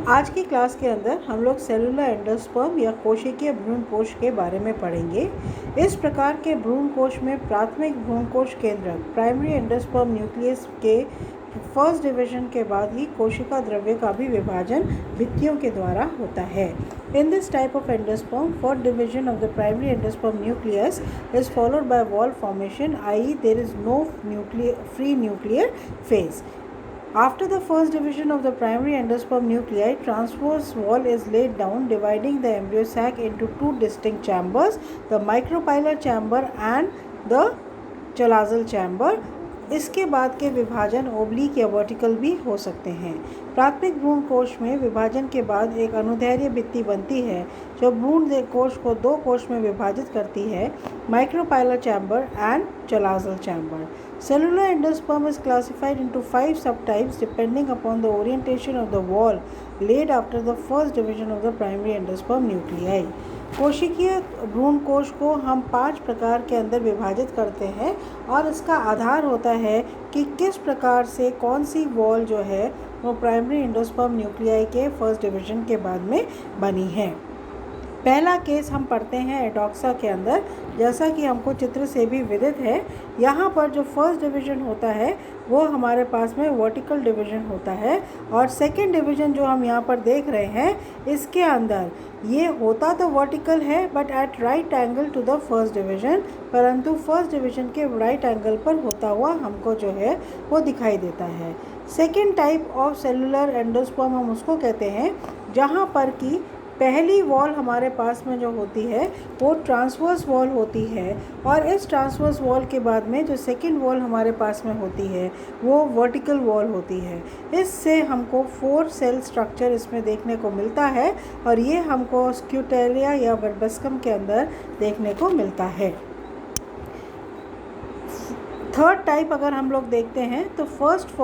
आज की क्लास के अंदर हम लोग सेलुलर एंडोस्पर्म या कोशिकीय भ्रूण कोश के बारे में पढ़ेंगे। इस प्रकार के भ्रूण कोश में प्राथमिक भ्रूण कोश केंद्रक प्राइमरी एंडोस्पर्म न्यूक्लियस के फर्स्ट डिवीजन के बाद ही कोशिका द्रव्य का भी विभाजन भित्तियों के द्वारा होता है। In this type of endosperm, fourth division of the primary endosperm nucleus is followed by wall formation, i.e. there is no free nuclear phase. After the first division of the primary endosperm nuclei, transverse wall is laid down, dividing the embryo sac into two distinct chambers, the micropylar chamber and the chalazal chamber. इसके बाद के विभाजन oblique या vertical भी हो सकते हैं। प्राथमिक भ्रूण कोश में विभाजन के बाद एक अनुदैर्ध्य भित्ति बनती है जो भ्रूण कोश को दो कोश में विभाजित करती है, micropylar chamber and चलाजल chamber. Cellular endosperm is classified into 5 subtypes depending upon the orientation of the wall laid after the first division of the primary endosperm nuclei. कोशिकीय भ्रूण कोश को हम 5 प्रकार के अंदर विभाजित करते हैं और इसका आधार होता है कि किस प्रकार से कौन सी वॉल जो है वो प्राइमरी एंडोस्पर्म न्यूक्लियाई के फर्स्ट डिवीजन के बाद में बनी है। पहला केस हम पढ़ते हैं एडॉक्सा के अंदर। जैसा कि हमको चित्र से भी विदित है, यहाँ पर जो फर्स्ट डिवीज़न होता है वो हमारे पास में वर्टिकल डिवीज़न होता है और सेकंड डिवीज़न जो हम यहाँ पर देख रहे हैं इसके अंदर ये होता तो वर्टिकल है but at right angle to the first division, परंतु फर्स्ट डिवीज़न के राइट एंगल पर होता हुआ हमको जो है वो दिखाई देता है। Second type of cellular endosperm हम उसको कहते हैं जहाँ पर कि पहली वॉल हमारे पास में जो होती है वो ट्रांसवर्स वॉल होती है और इस ट्रांसवर्स वॉल के बाद में जो सेकंड वॉल हमारे पास में होती है वो वर्टिकल वॉल होती है। इससे हमको 4 सेल स्ट्रक्चर इसमें देखने को मिलता है और ये हमको स्क्यूटेरिया या वर्बस्कम के अंदर देखने को मिलता है। थर्ड टाइप अगर हम लोग देखते हैं तो first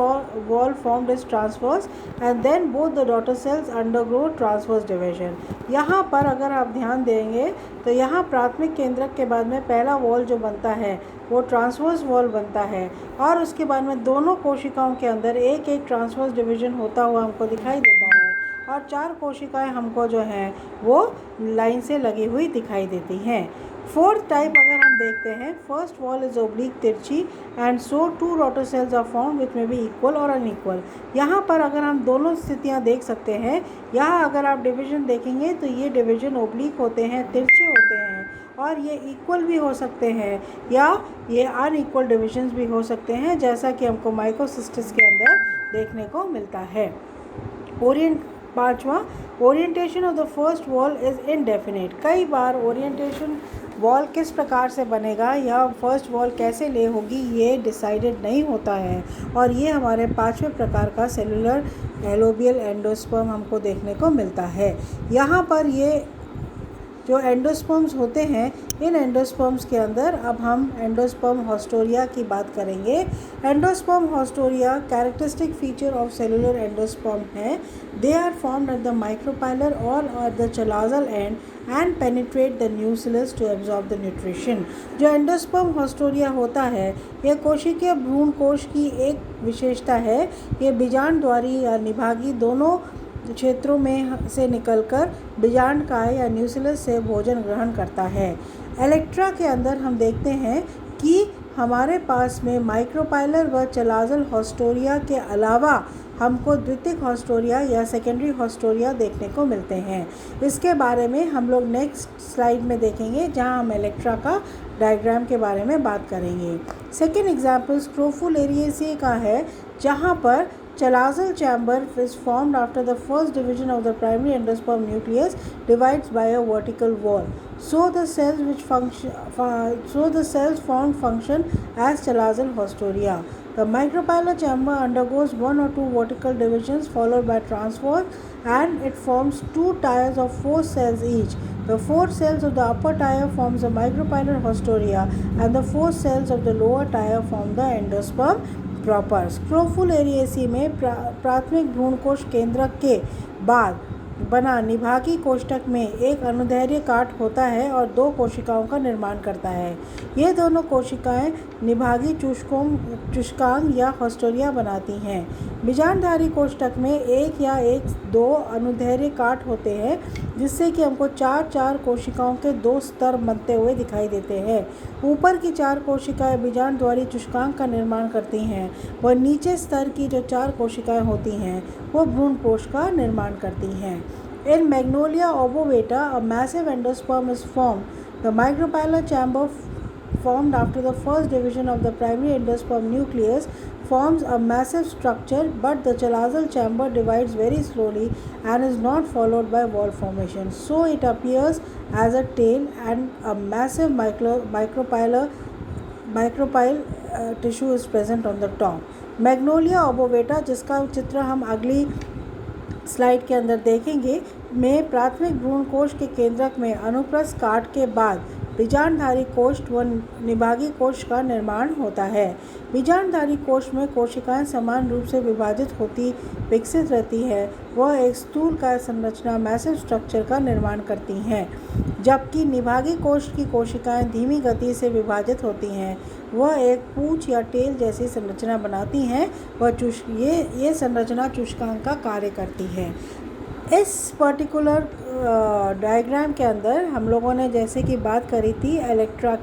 wall formed is transverse and then both the daughter cells undergo transverse division. यहाँ पर अगर आप ध्यान देंगे तो यहाँ प्राथमिक केंद्रक के बाद में पहला वॉल जो बनता है वो ट्रांसवर्स वॉल बनता है और उसके बाद में दोनों कोशिकाओं के अंदर एक एक ट्रांसवर्स डिवीजन होता हुआ हमको दिखाई देता है और 4 कोशिकाएं हमको जो हैं वो लाइन से लगी हुई दिखाई देती हैं। फोर्थ टाइप अगर हम देखते हैं, फर्स्ट वॉल इज ओब्लिक तिरछी and so 2 daughter cells are formed which में बी इक्वल और अनइक्वल। यहाँ पर अगर हम दोनों स्थितियाँ देख सकते हैं, यहाँ अगर आप डिवीजन देखेंगे तो ये डिवीजन ओब्लिक होते हैं, तिरछे होते हैं और ये इक्वल भी हो सकते हैं या ये अनइक्वल डिविजन्स भी हो सकते हैं, जैसा कि हमको माइकोसिस्टिस के अंदर देखने को मिलता है। पाँचवा, orientation of the first wall is indefinite. कई बार ओरिएंटेशन वॉल किस प्रकार से बनेगा या फर्स्ट वॉल कैसे ले होगी ये डिसाइडेड नहीं होता है और ये हमारे 5वें प्रकार का सेलुलर एलोबियल एंडोस्पर्म हमको देखने को मिलता है। यहाँ पर ये जो एंडोस्पर्म्स होते हैं, इन एंडोस्पर्म्स के अंदर अब हम एंडोस्पर्म हॉस्टोरिया की बात करेंगे। Endosperm haustoria characteristic feature of cellular endosperm है। They are formed at the micropylar और at the chalazal and and penetrate the nucleus to absorb the nutrition. जो एंडोस्पर्म हॉस्टोरिया होता है यह कोशिकीय भ्रूण कोश की एक विशेषता है। ये बीजांडद्वारी या निभागी दोनों क्षेत्रों में से निकलकर बीजांडकाय या न्यूक्लियस से भोजन ग्रहण करता है। इलेक्ट्रा के अंदर हम देखते हैं कि हमारे पास में माइक्रोपाइलर व चलाजल हॉस्टोरिया के अलावा हमको द्वितीयक हॉस्टोरिया या सेकेंडरी हॉस्टोरिया देखने को मिलते हैं। इसके बारे में हम लोग नेक्स्ट स्लाइड में देखेंगे जहां हम इलेक्ट्रा का डायग्राम के बारे में बात करेंगे। सेकेंड एग्जाम्पल स्क्रोफुलेरिएसी का है जहां पर Chalazal chamber is formed after the first division of the primary endosperm nucleus divides by a vertical wall. So the cells formed function as chalazel haustoria. The micropylar chamber undergoes 1 or 2 vertical divisions followed by transverse and it forms 2 tiers of 4 cells each. The 4 cells of the upper tier forms the micropylar haustoria and the 4 cells of the lower tier form the endosperm proper. Scrophulariaceae में प्राथमिक भ्रूण कोश केंद्रक के बाद बना निभागी कोष्ठक में एक अनुदैर्घ्य काट होता है और 2 कोशिकाओं का निर्माण करता है। ये दोनों कोशिकाएं निभागी चुष्कांग या हॉस्टोरिया बनाती हैं। बीजांडधारी कोष्ठक में एक या 2 अनुदैर्घ्य काट होते हैं, जिससे कि हमको 4 कोशिकाओं के 2 स्तर बनते हुए दिखाई देते हैं। ऊपर की 4 कोशिकाएं बीजांडधारी चुष्कांग का निर्माण करती हैं, वह नीचे स्तर की जो 4 कोशिकाएं होती हैं वो भ्रूणपोष का निर्माण करती हैं। In Magnolia obovata, a massive endosperm is formed. The micropylar chamber formed after the first division of the primary endosperm nucleus forms a massive structure, but the chalazal chamber divides very slowly and is not followed by wall formation. So it appears as a tail and a massive micropyle tissue is present on the top. Magnolia obovata, जिसका चित्र हम अगली slide के अंदर देखेंगे, में प्राथमिक भ्रूणकोश के केंद्रक में अनुप्रस्थ काट के बाद बीजांडधारी कोष्ठ व निभागी कोश का निर्माण होता है। बीजांडधारी कोश में कोशिकाएं समान रूप से विकसित रहती है। वह एक स्थूलकाय संरचना मैसिव स्ट्रक्चर का निर्माण करती हैं, जबकि निभागी कोश की कोशिकाएं धीमी गति से विभाजित होती हैं। वह एक पूंछ या टेल जैसी संरचना बनाती हैं। ये संरचना चुष्कांग का कार्य करती है। इस पर्टिकुलर डायग्राम के अंदर हम लोगों ने जैसे कि बात करी थी इलेक्ट्रा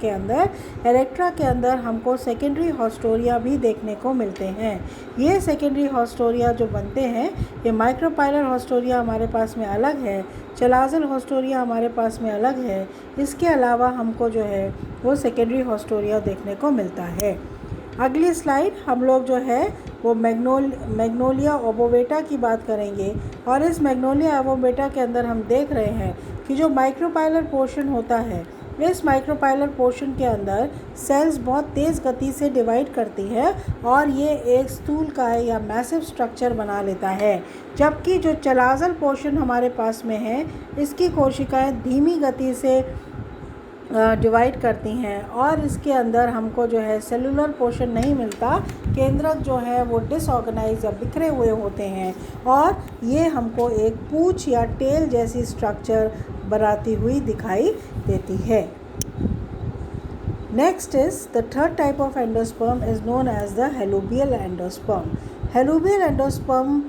के अंदर हमको सेकेंडरी हॉस्टोरिया भी देखने को मिलते हैं। ये सेकेंडरी हॉस्टोरिया जो बनते हैं, ये माइक्रोपाइलर हॉस्टोरिया हमारे पास में अलग है, चलाजल हॉस्टोरिया हमारे पास में अलग है। इसके अलावा हमको जो है वो सेकेंडरी हॉस्टोरिया देखने को मिलता है। अगली स्लाइड हम लोग जो है वो मैग्नोलिया ओबोवेटा की बात करेंगे, और इस मैग्नोलिया ओबोवेटा के अंदर हम देख रहे हैं कि जो माइक्रोपाइलर पोर्शन होता है, इस माइक्रोपाइलर पोर्शन के अंदर सेल्स बहुत तेज़ गति से डिवाइड करती है और ये एक स्थूलकाय या मैसिव स्ट्रक्चर बना लेता है। जबकि जो चलाजल पोर्शन हमारे पास में है, इसकी कोशिकाएं धीमी गति से डिवाइड करती हैं और इसके अंदर हमको जो है सेलुलर पोर्शन नहीं मिलता। केंद्रक जो है वो डिसऑर्गेनाइज या बिखरे हुए होते हैं और ये हमको एक पूंछ या टेल जैसी स्ट्रक्चर बनाती हुई दिखाई देती है। Next is the third type of endosperm is known as the helobial endosperm. Helobial endosperm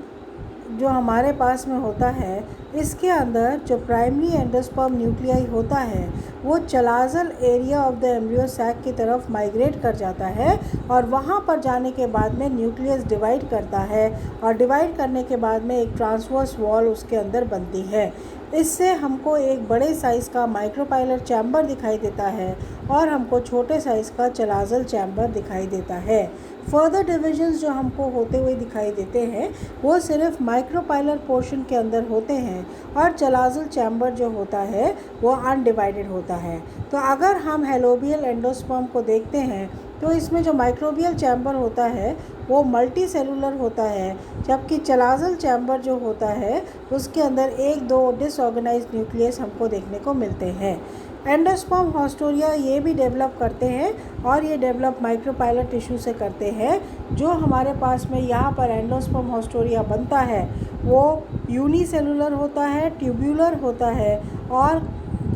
जो हमारे पास में होता है, इसके अंदर जो प्राइमरी एंडोस्पर्म न्यूक्लियाई होता है वो chalazal area of the embryo sac की तरफ माइग्रेट कर जाता है और वहाँ पर जाने के बाद में न्यूक्लियस डिवाइड करता है और डिवाइड करने के बाद में एक ट्रांसवर्स वॉल उसके अंदर बनती है। इससे हमको एक बड़े साइज़ का माइक्रोपाइलर चैम्बर दिखाई देता है और हमको छोटे साइज़ का चलाजल चैम्बर दिखाई देता है। फर्दर डिविजन्स जो हमको होते हुए दिखाई देते हैं वो सिर्फ माइक्रोपाइलर पोर्शन के अंदर होते हैं और चलाजल चैम्बर जो होता है वो अनडिवाइडेड होता है। तो अगर हम हेलोबियल एंडोस्पर्म को देखते हैं तो इसमें जो माइक्रोबियल चैम्बर होता है वो मल्टी सेलुलर होता है, जबकि चलाजल चैम्बर जो होता है उसके अंदर 1-2 डिसऑर्गेनाइज्ड न्यूक्लियस हमको देखने को मिलते हैं। एंडोस्पर्म हॉस्टोरिया ये भी डेवलप करते हैं और ये डेवलप माइक्रोपाइलर टिश्यू से करते हैं। जो हमारे पास में यहाँ पर एंडोस्पर्म हॉस्टोरिया बनता है वो यूनिसेलुलर होता है, ट्यूब्यूलर होता है और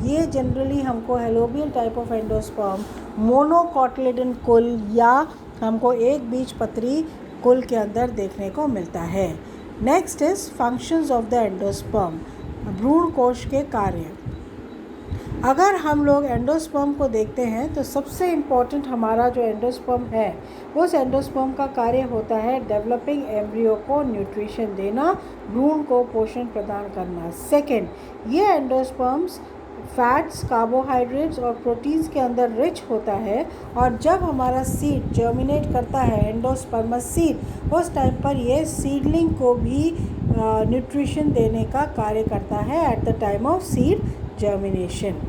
ये जनरली हमको helobial type of endosperm monocotyledon कुल या हमको एक बीजपत्री कुल के अंदर देखने को मिलता है। Next is functions of the endosperm, भ्रूण कोश के कार्य। अगर हम लोग एंडोस्पर्म को देखते हैं तो सबसे इम्पॉर्टेंट हमारा जो एंडोस्पर्म है उस एंडोस्पर्म का कार्य होता है डेवलपिंग एम्ब्रियो को न्यूट्रिशन देना, भ्रूण को पोषण प्रदान करना। सेकेंड, ये एंडोस्पर्म्स फैट्स, कार्बोहाइड्रेट्स और प्रोटीन्स के अंदर रिच होता है और जब हमारा सीड जर्मिनेट करता है एंडोस्पर्मस सीड, उस टाइम पर ये सीडलिंग को भी न्यूट्रिशन देने का कार्य करता है at the time of seed germination.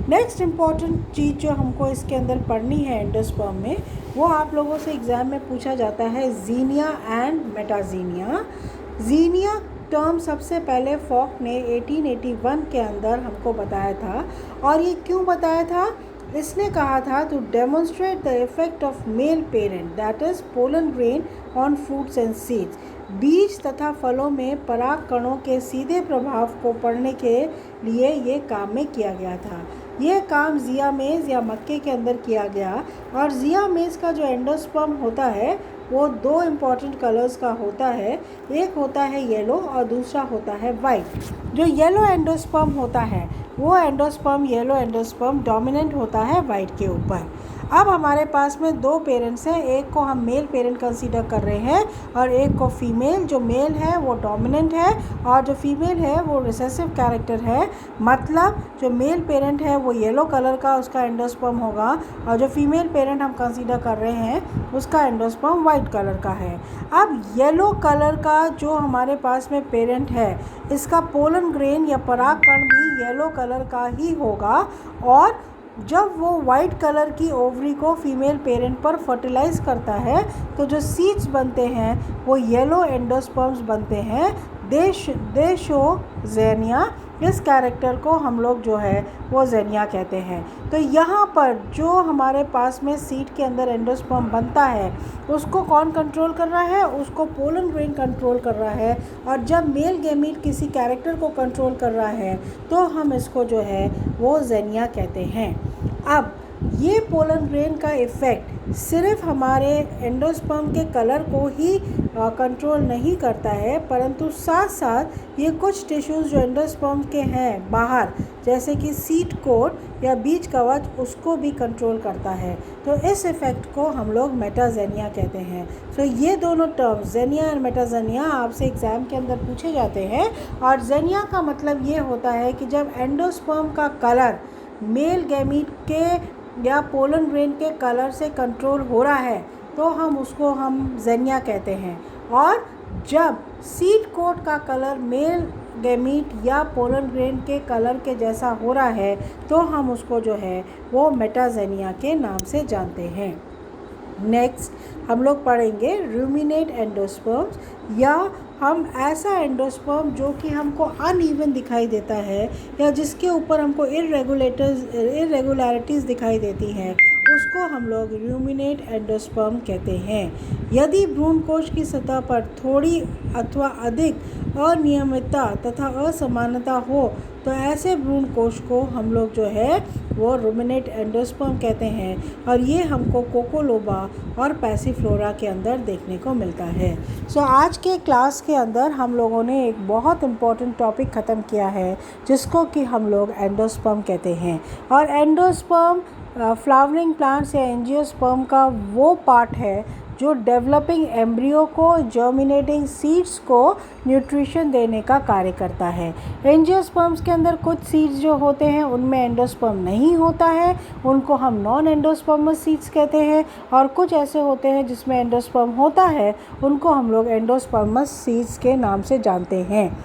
Next important चीज़ जो हमको इसके अंदर पढ़नी है एंडोस्पर्म में, वो आप लोगों से एग्ज़ाम में पूछा जाता है जीनिया एंड मेटाजीनिया। जीनिया टर्म सबसे पहले फॉक ने 1881 के अंदर हमको बताया था और ये क्यों बताया था? इसने कहा था to demonstrate the effect of male parent that is pollen grain on fruits and seeds. बीज तथा फलों में पराग कणों के सीधे प्रभाव को पढ़ने के लिए ये काम में किया गया था। यह काम जिया मेज या मक्के के अंदर किया गया और जिया मेज का जो एंडोस्पर्म होता है वो दो इम्पॉर्टेंट कलर्स का होता है। एक होता है येलो और दूसरा होता है वाइट। जो येलो एंडोस्पर्म होता है वो एंडोस्पर्म येलो एंडोस्पर्म डोमिनेंट होता है वाइट के ऊपर। अब हमारे पास में दो पेरेंट्स हैं, एक को हम मेल पेरेंट कंसीडर कर रहे हैं और एक को फीमेल। जो मेल है वो डोमिनेंट है और जो फीमेल है वो रिसेसिव कैरेक्टर है। मतलब जो मेल पेरेंट है वो येलो कलर का उसका एंडोस्पर्म होगा और जो फीमेल पेरेंट हम कंसीडर कर रहे हैं उसका एंडोस्पर्म वाइट कलर का है। अब येलो कलर का जो हमारे पास में पेरेंट है इसका पोलन ग्रेन या परागकण भी येलो कलर का ही होगा और जब वो वाइट कलर की ओवरी को फीमेल पेरेंट पर फर्टिलाइज करता है तो जो सीड्स बनते हैं वो येलो एंडोस्पर्म्स बनते हैं। दे शो ज़ेनिया। इस कैरेक्टर को हम लोग जो है वो ज़ेनिया कहते हैं। तो यहाँ पर जो हमारे पास में सीड के अंदर एंडोस्पर्म बनता है उसको कौन कंट्रोल कर रहा है? उसको पोलन ग्रेन कंट्रोल कर रहा है। और जब मेल गैमीट किसी कैरेक्टर को कंट्रोल कर रहा है तो हम इसको जो है वो ज़ेनिया कहते हैं। अब ये पोलन ग्रेन का इफ़ेक्ट सिर्फ हमारे एंडोस्पर्म के कलर को ही कंट्रोल नहीं करता है, परंतु साथ साथ ये कुछ टिश्यूज़ जो एंडोस्पर्म के हैं बाहर, जैसे कि सीड कोट या बीज कवच, उसको भी कंट्रोल करता है। तो इस इफ़ेक्ट को हम लोग मेटाजेनिया कहते हैं। सो ये दोनों टर्म्स ज़ेनिया और मेटाजेनिया आपसे एग्ज़ाम के अंदर पूछे जाते हैं। और ज़ेनिया का मतलब ये होता है कि जब एंडोस्पर्म का कलर मेल गैमीट के या पोलन ग्रेन के कलर से कंट्रोल हो रहा है तो हम ज़ेनिया कहते हैं। और जब सीड कोट का कलर मेल गैमीट या पोलन ग्रेन के कलर के जैसा हो रहा है तो हम उसको जो है वो मेटाजेनिया के नाम से जानते हैं। नेक्स्ट हम लोग पढ़ेंगे रूमिनेट एंडोस्पर्म्स, या हम ऐसा एंडोस्पर्म जो कि हमको अनइवन दिखाई देता है या जिसके ऊपर हमको इरेगुलरिटीज़ दिखाई देती हैं उसको हम लोग रूमिनेट एंडोस्पर्म कहते हैं। यदि भ्रूणकोश की सतह पर थोड़ी अथवा अधिक अनियमितता तथा असमानता हो तो ऐसे भ्रूणकोश को हम लोग जो है वो रूमिनेट एंडोस्पर्म कहते हैं और ये हमको कोकोलोबा और पैसिफ्लोरा के अंदर देखने को मिलता है। सो आज के क्लास के अंदर हम लोगों ने एक बहुत इम्पॉर्टेंट टॉपिक ख़त्म किया है जिसको कि हम लोग एंडोस्पर्म कहते हैं। और एंडोस्पर्म फ्लावरिंग प्लांट्स या एंजियोस्पर्म का वो पार्ट है जो डेवलपिंग एम्ब्रियो को, जर्मिनेटिंग सीड्स को न्यूट्रिशन देने का कार्य करता है। एंजियोस्पर्म्स के अंदर कुछ सीड्स जो होते हैं उनमें एंडोस्पर्म नहीं होता है, उनको हम नॉन एंडोस्पर्मस सीड्स कहते हैं। और कुछ ऐसे होते हैं जिसमें एंडोस्पर्म होता है, उनको हम लोग एंडोस्पर्मस सीड्स के नाम से जानते हैं।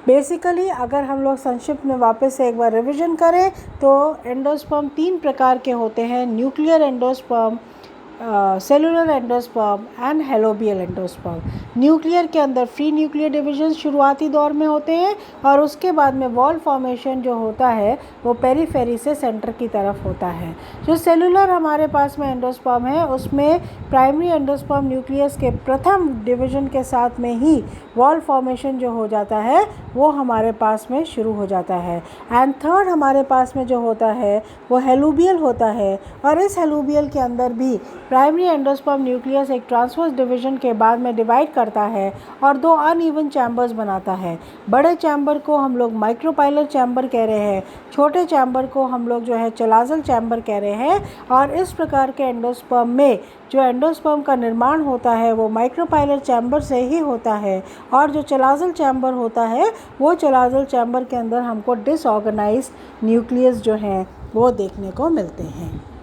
बेसिकली अगर हम लोग संक्षिप्त में वापस से एक बार रिवीजन करें तो एंडोस्पर्म 3 प्रकार के होते हैं: nuclear endosperm, cellular endosperm and helobial endosperm. Nuclear के अंदर फ्री न्यूक्लियर डिवीजन शुरुआती दौर में होते हैं और उसके बाद में वॉल फॉर्मेशन जो होता है वो पेरीफेरी से सेंटर की तरफ होता है। जो सेलुलर हमारे पास में एंडोस्पर्म है उसमें प्राइमरी एंडोस्पर्म न्यूक्लियस के प्रथम डिवीजन के साथ में ही वॉल फॉर्मेशन जो हो जाता है वो हमारे पास में शुरू हो जाता है। एंड थर्ड हमारे पास में जो होता है वो हेलुबियल होता है और इस हेलुबियल के अंदर भी प्राइमरी एंडोस्पर्म न्यूक्लियस एक ट्रांसवर्स डिवीजन के बाद में डिवाइड करता है और 2 अनइवन चैम्बर्स बनाता है। बड़े चैम्बर को हम लोग माइक्रोपाइलर चैम्बर कह रहे हैं, छोटे चैम्बर को हम लोग जो है चलाजल चैम्बर कह रहे हैं। और इस प्रकार के एंडोस्पर्म में जो एंडोस्पर्म का निर्माण होता है वो माइक्रोपाइलर चैम्बर से ही होता है और जो चलाजल चैम्बर होता है वो चलाजल चैम्बर के अंदर हमको डिसऑर्गेनाइज्ड न्यूक्लियस जो हैं वो देखने को मिलते हैं।